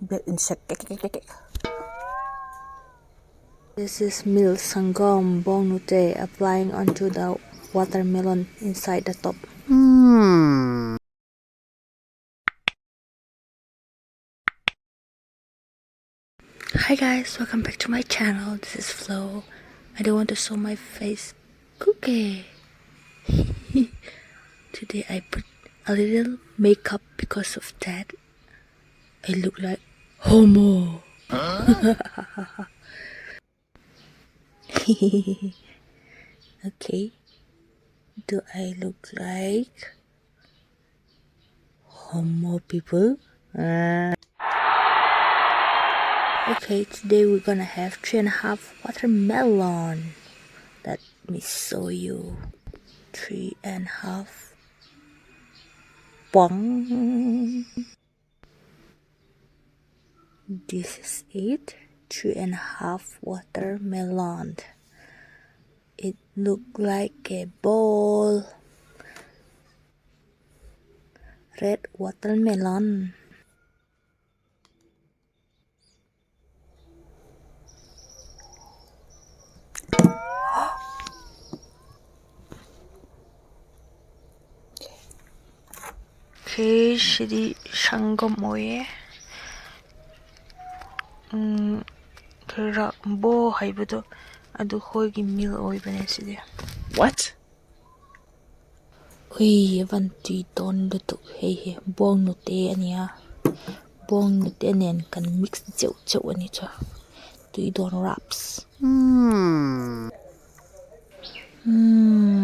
Bit insect. This is milk sangam bong nute applying onto the watermelon inside the top. Hi guys, welcome back to my channel. This is Flo. I don't want to show my face. Cookie. Today I put a little makeup because of that. I look like homo. Okay. Do I look like homo people? Okay, today we're gonna have 3.5 watermelon. Let me show you. 3.5. Bong. This is it. 3.5 watermelon. It look like a bowl. Red watermelon. Okay, 시리 상금 뭐예? 그라 뭐 하이브도 아주 호기 밀 오이브네 시리. What? Ui, vanti ton được tụ hay bong nụ tê anh ya. Bong nụ tê nền cần mix chậu chậu anh cho. Tụi don wraps.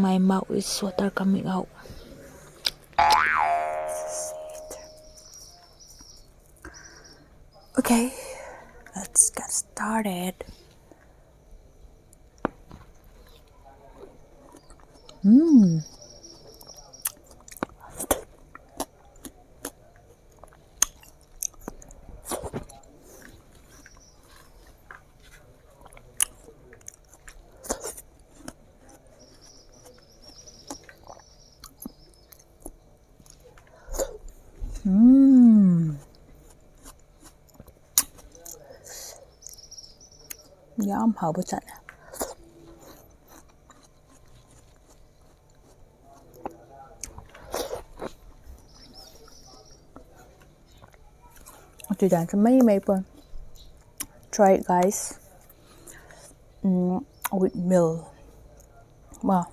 My mouth is water coming out. Okay, let's get started. Yum, how about that? Tụi đàn cho mấy maple. Try it, guys. With milk. Wow.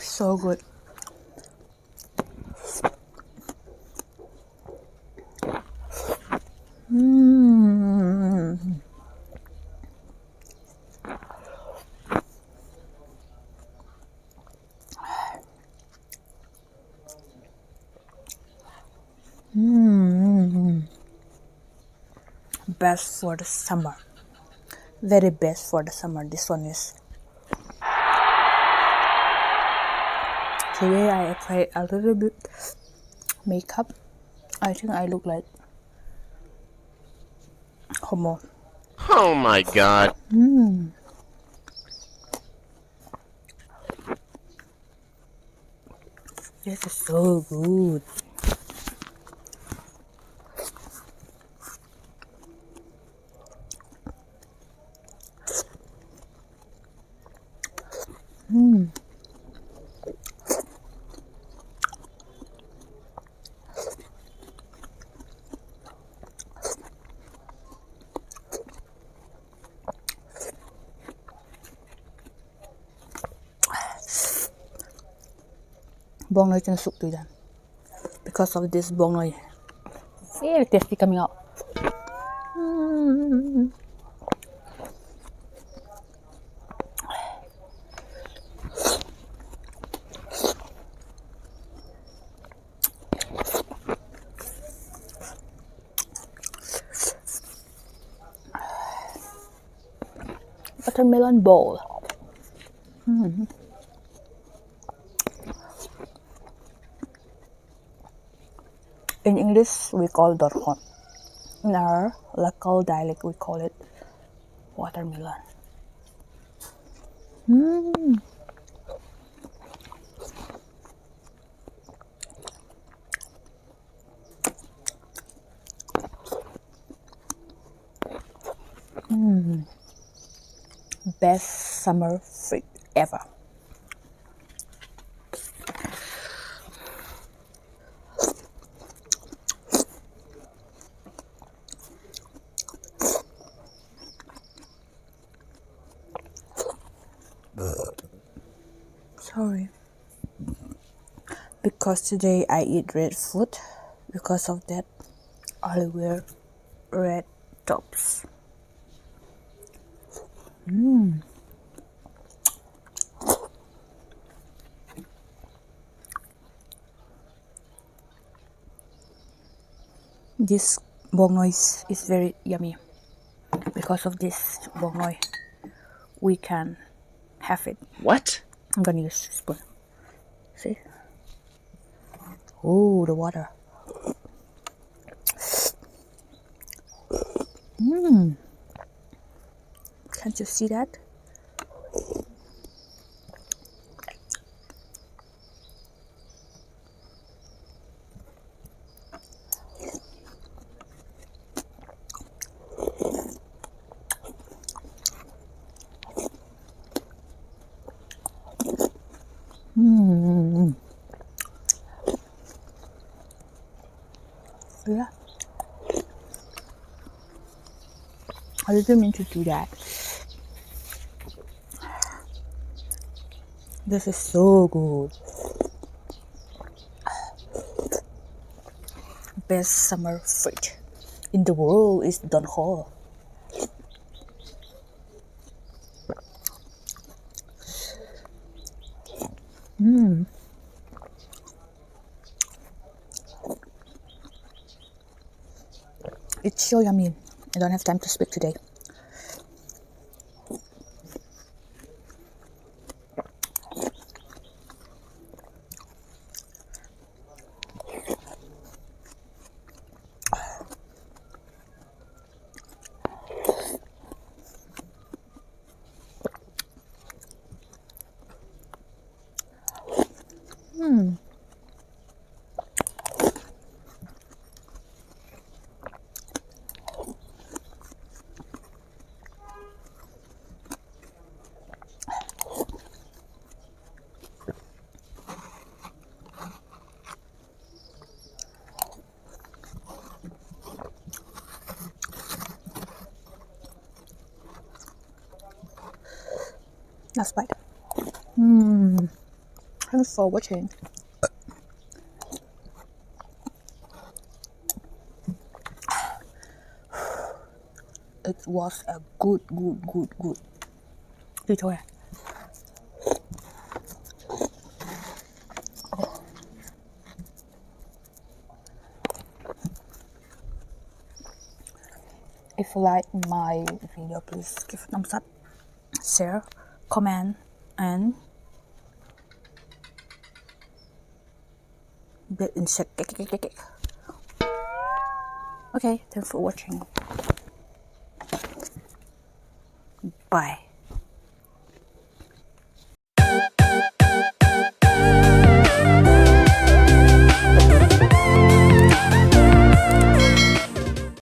So good. Best for the summer. Very best for the summer. This one is. Today I applied a little bit makeup. I think I look like homo. Oh my god. This is so good. Bong noy chân sụp tùy đàn. Because of this bong noy. Very tasty coming out. Watermelon bowl. In English, we call dorhon. In our local dialect, we call it watermelon. Best summer fruit ever. Sorry. Because today I eat red food. Because of that, I wear red tops. This bong noise is very yummy. Because of this bong noise, we can have it. What? I'm gonna use a spoon. See? Oh, the water. Can't you see that? Yeah. I didn't mean to do that. This is so good. Best summer fruit in the world is donho. It's so yummy. I don't have time to speak today. Last bite. Thanks for watching. It was a good. Đi thôi à. If you like my video, please give a thumbs up, share, comment, and bell insect. Okay, thanks for watching. Bye.